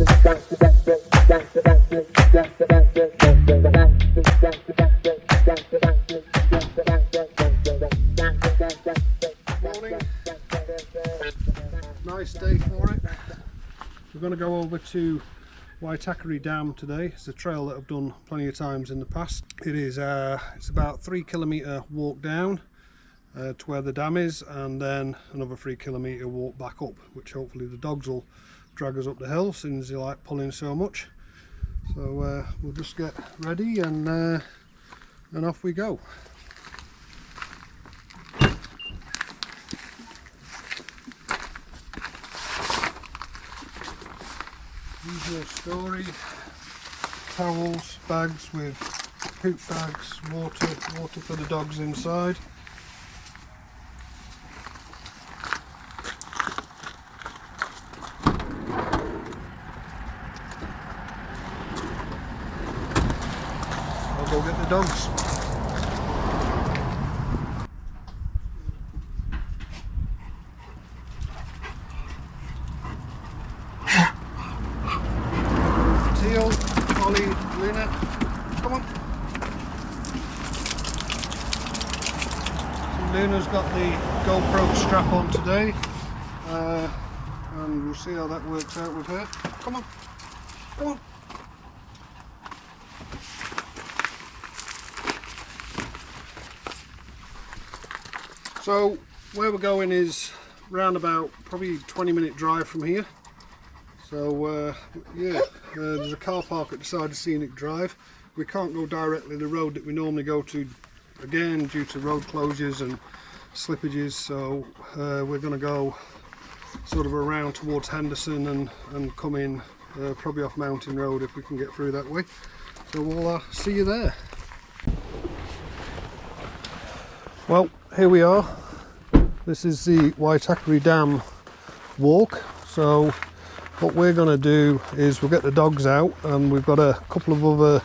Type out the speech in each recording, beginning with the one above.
Morning. Nice day for it. We're going to go over to Waitakere Dam today. It's a trail that I've done plenty of times in the past. It's about 3 kilometre walk down to where the dam is, and then another 3 kilometre walk back up, which hopefully the dogs will drag us up the hill since they like pulling so much. So we'll just get ready and off we go. Usual story: towels, bags with poop bags, water for the dogs inside. I'll go get the dogs. Ollie, Luna, come on. So Luna's got the GoPro strap on today, and we'll see how that works out with her. Come on, come on. So where we're going is round about probably 20-minute drive from here. So yeah, there's a car park at the side of Scenic Drive. We can't go directly the road that we normally go to, again due to road closures and slippages, so we're going to go sort of around towards Henderson and come in probably off Mountain Road if we can get through that way. So we'll see you there. Well, here we are. This is the Waitakere Dam walk. So what we're going to do is we'll get the dogs out, and we've got a couple of other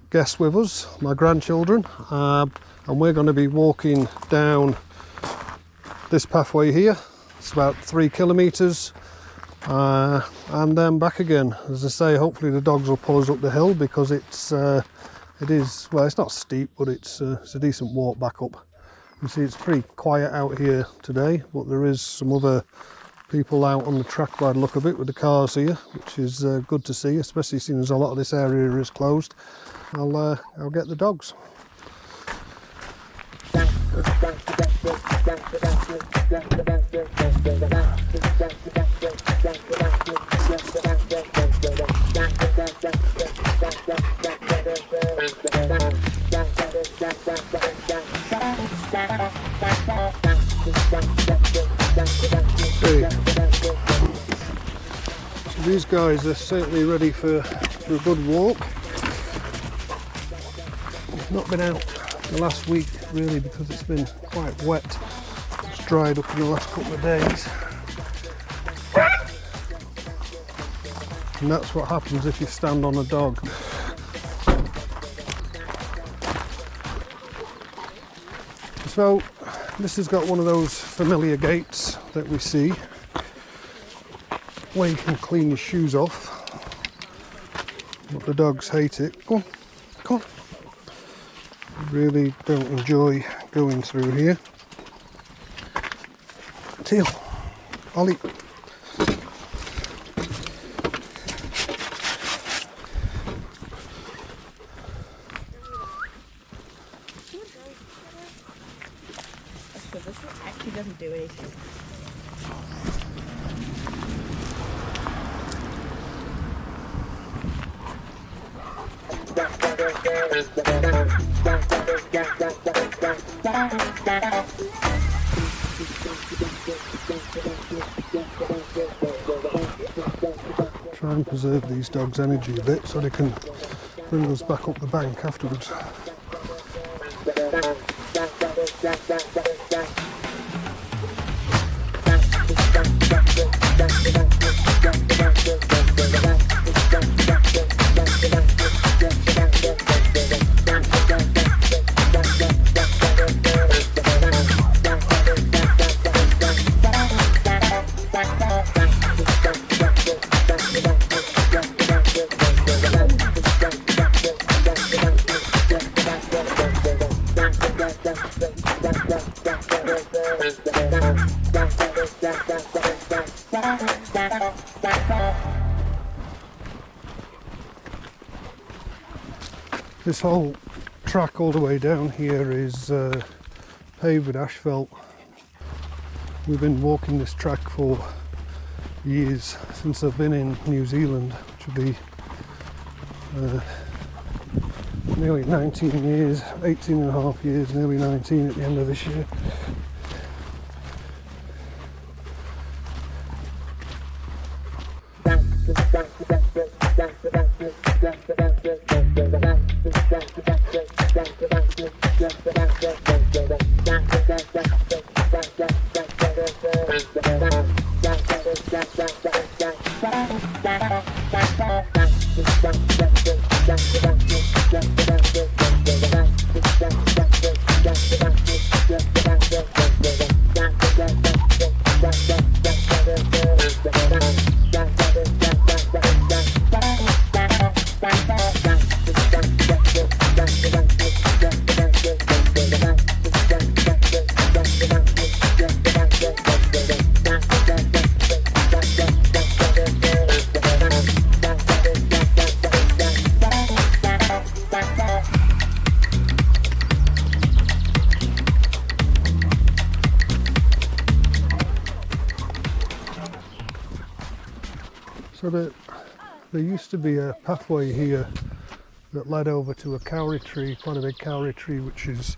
guests with us, my grandchildren, and we're going to be walking down this pathway here. It's about 3 kilometres, and then back again. As I say, hopefully the dogs will pull us up the hill, because it is, well, it's not steep, but it's a decent walk back up. You see, it's pretty quiet out here today, but there is some other people out on the track by the look of it with the cars here, which is good to see, especially seeing as a lot of this area is closed. I'll get the dogs. Okay. So these guys are certainly ready for a good walk. We've not been out the last week really because it's been quite wet. It's dried up in the last couple of days. And that's what happens if you stand on a dog. So this has got one of those familiar gates that we see where you can clean your shoes off, but the dogs hate it. Come on, come on. Really don't enjoy going through here. Teal, Ollie. This actually doesn't do anything. Try and preserve these dogs' energy a bit so they can bring us back up the bank afterwards. This whole track all the way down here is paved with asphalt. We've been walking this track for years, since I've been in New Zealand, which will be nearly 19 years, 18 and a half years, nearly 19 at the end of this year. So there used to be a pathway here that led over to a kauri tree, quite a big kauri tree, which is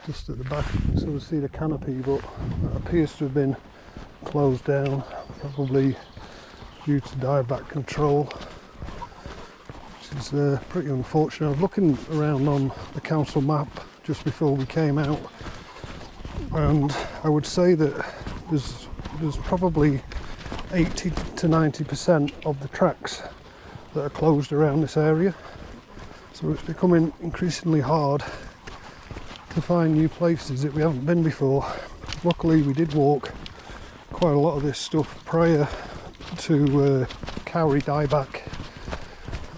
just at the back. You can sort of see the canopy, but that appears to have been closed down, probably due to dieback control, which is pretty unfortunate. I was looking around on the council map just before we came out, and I would say that there's probably 80 to 90% of the tracks that are closed around this area, so it's becoming increasingly hard to find new places that we haven't been before. Luckily we did walk quite a lot of this stuff prior to kauri dieback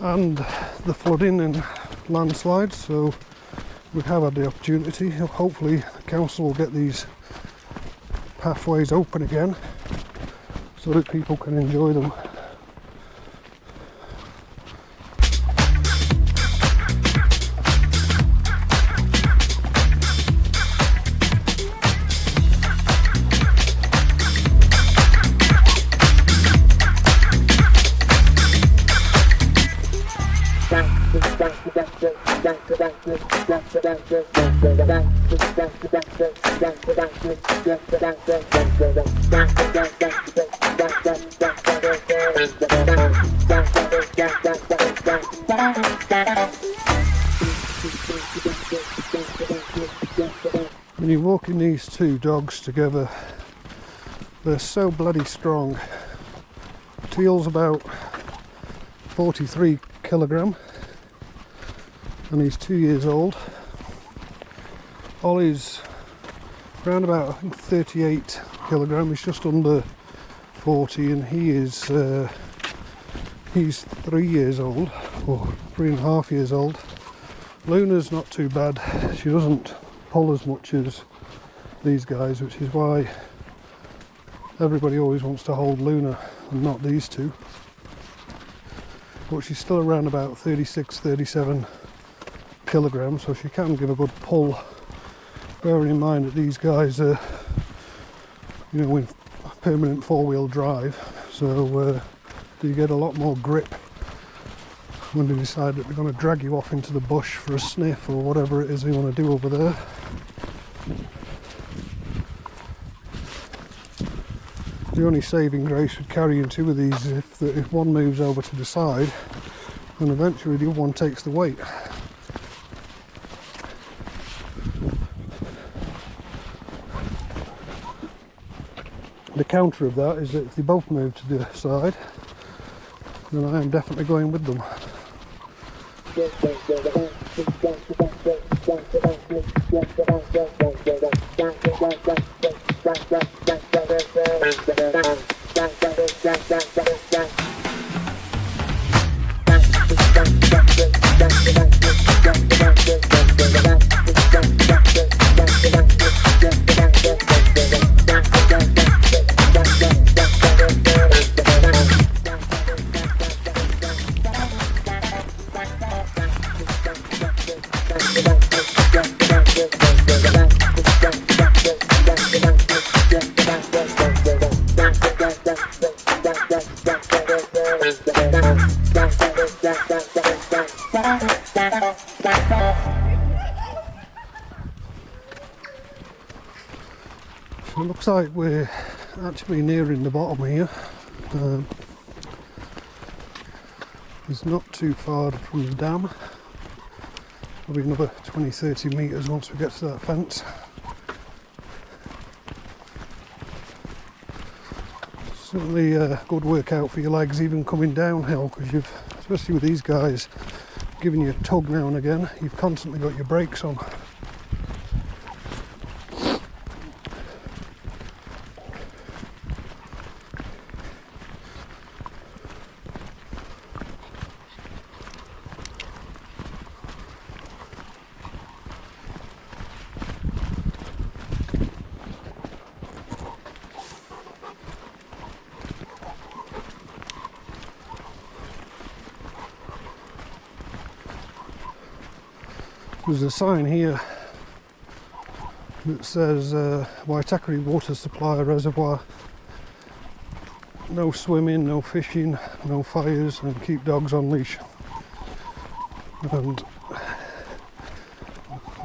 and the flooding and landslides, so we have had the opportunity. Hopefully the council will get these pathways open again so that people can enjoy them. When you're walking these two dogs together, they're so bloody strong. Teal's about 43 kilogram and he's 2 years old. Ollie's around about, I think, 38 kilogram. He's just under 40, and he's 3 years old, or 3.5 years old. Luna's not too bad. She doesn't pull as much as these guys, which is why everybody always wants to hold Luna and not these two. But she's still around about 36, 37 kilograms, so she can give a good pull, bearing in mind that these guys are, you know, with permanent four-wheel drive, so you get a lot more grip when they decide that they're going to drag you off into the bush for a sniff or whatever it is they want to do over there. The only saving grace with carrying two of these is if one moves over to the side, and eventually the other one takes the weight. The counter of that is that if they both move to the side, then I am definitely going with them. Looks like we're actually nearing the bottom here. It's not too far from the dam. Probably another 20-30 metres once we get to that fence. Certainly a good workout for your legs, even coming downhill, because you've, especially with these guys, giving you a tug now and again, you've constantly got your brakes on. There's a sign here that says Waitakere water supply reservoir. No swimming, no fishing, no fires, and keep dogs on leash. And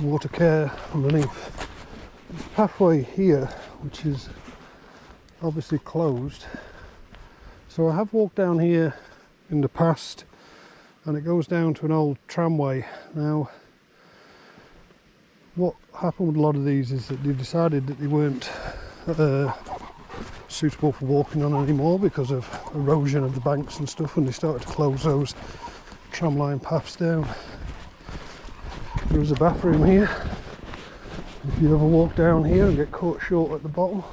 water care underneath. This pathway here, which is obviously closed. So I have walked down here in the past, and it goes down to an old tramway. Now, what happened with a lot of these is that they decided that they weren't suitable for walking on anymore because of erosion of the banks and stuff, and they started to close those tramline paths down. There is a bathroom here if you ever walk down here and get caught short at the bottom.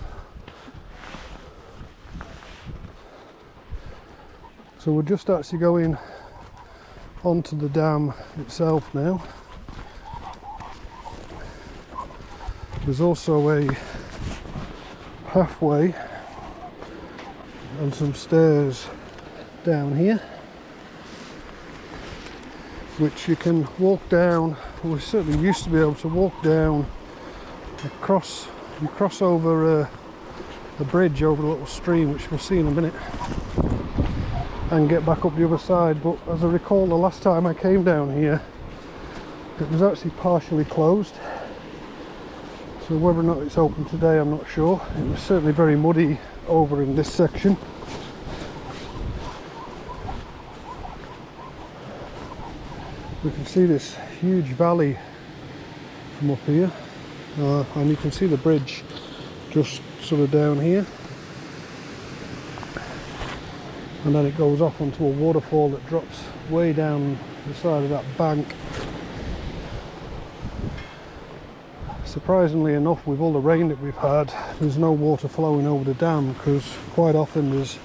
So we're just actually going onto the dam itself now. There's also a pathway and some stairs down here, which you can walk down. We certainly used to be able to walk down across. You cross over a bridge over a little stream, which we'll see in a minute, and get back up the other side. But as I recall, the last time I came down here, it was actually partially closed. So whether or not it's open today, I'm not sure. It was certainly very muddy over in this section. We can see this huge valley from up here, and you can see the bridge just sort of down here, and then it goes off onto a waterfall that drops way down the side of that bank. Surprisingly enough, with all the rain that we've had, there's no water flowing over the dam, because quite often there's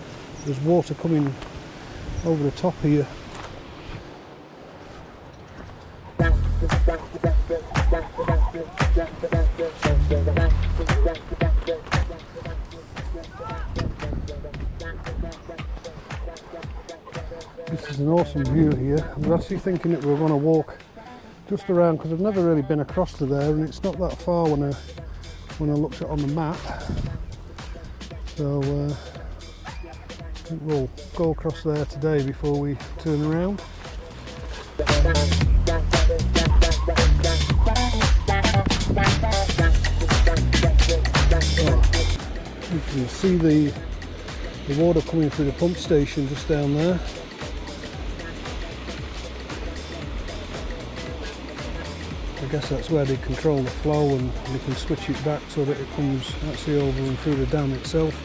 water coming over the top here. This is an awesome view here. I was actually thinking that we were going to walk just around, because I've never really been across to there, and it's not that far when I looked at it on the map. So I think we'll go across there today before we turn around. You can see the water coming through the pump station just down there. I guess that's where they control the flow, and they can switch it back so that it comes actually over and through the dam itself.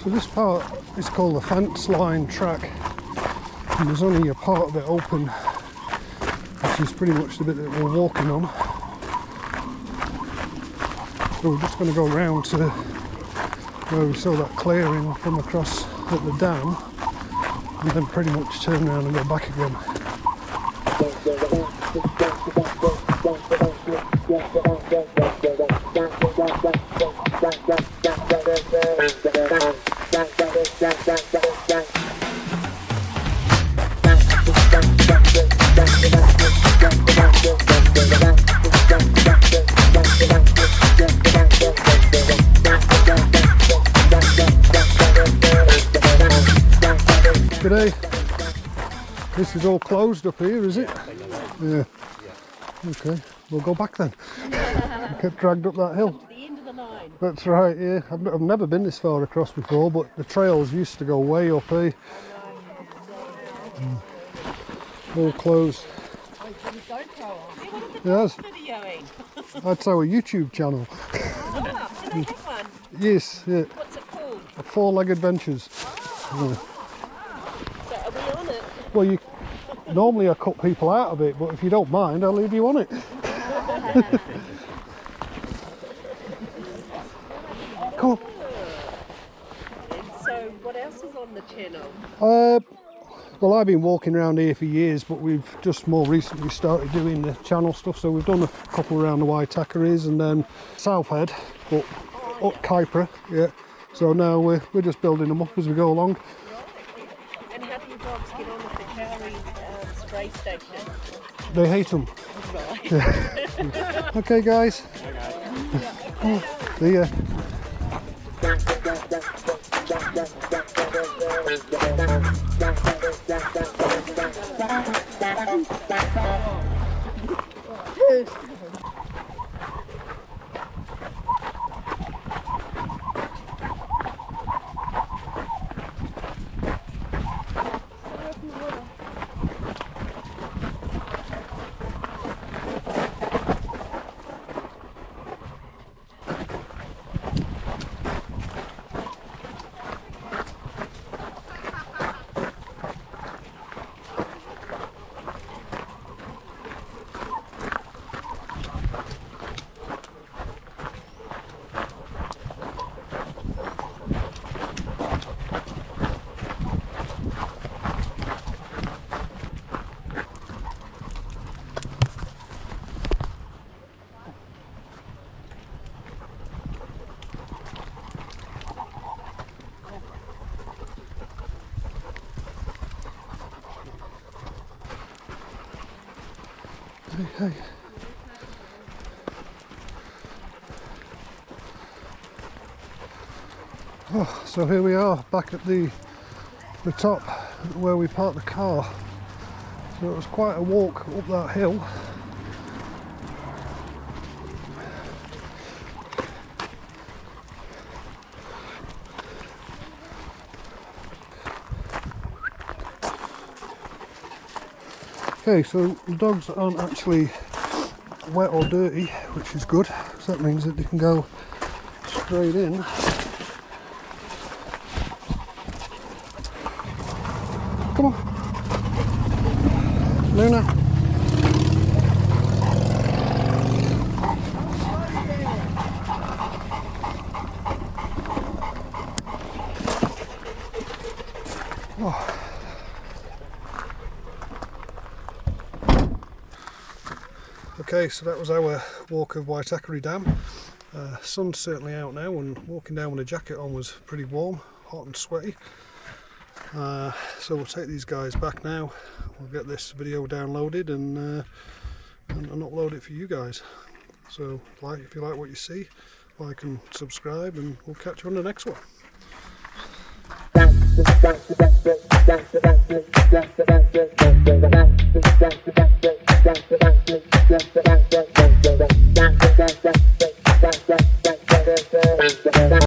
So this part is called the fence line track, and there's only a part of it open, which is pretty much the bit that we're walking on. So we're just going to go around to where we saw that clearing from across at the dam, and then pretty much turn around and go back again. G'day. This is all closed up here, is it? Yeah. Okay, we'll go back then. Get dragged up that hill. The end of the line. That's right, yeah. I've never been this far across before, but the trails used to go way up here. All closed. Yes. That's our YouTube channel. Oh, do they have one? Yes, yeah. What's it called? Four-Leg Adventures. Yeah. So are we on it? Well, normally I cut people out of it, but if you don't mind, I'll leave you on it. Come on. And so what else is on the channel? Well, I've been walking around here for years, but we've just more recently started doing the channel stuff. So we've done a couple around the Waitakeres and then Southhead, but up Kypra, yeah. So now we're just building them up as we go along. And how do your dogs get on with the cowrie spray station? They hate them. Right. Okay, guys. See ya. Hey. Oh, so here we are back at the top where we parked the car. So it was quite a walk up that hill. Okay, so the dogs aren't actually wet or dirty, which is good, so that means that they can go straight in. Come on, Luna. Oh. Okay, so that was our walk of Waitakere Dam. Sun's certainly out now, and walking down with a jacket on was pretty warm, hot and sweaty. So we'll take these guys back now. We'll get this video downloaded and upload it for you guys. So if you like what you see, like and subscribe, and we'll catch you on the next one.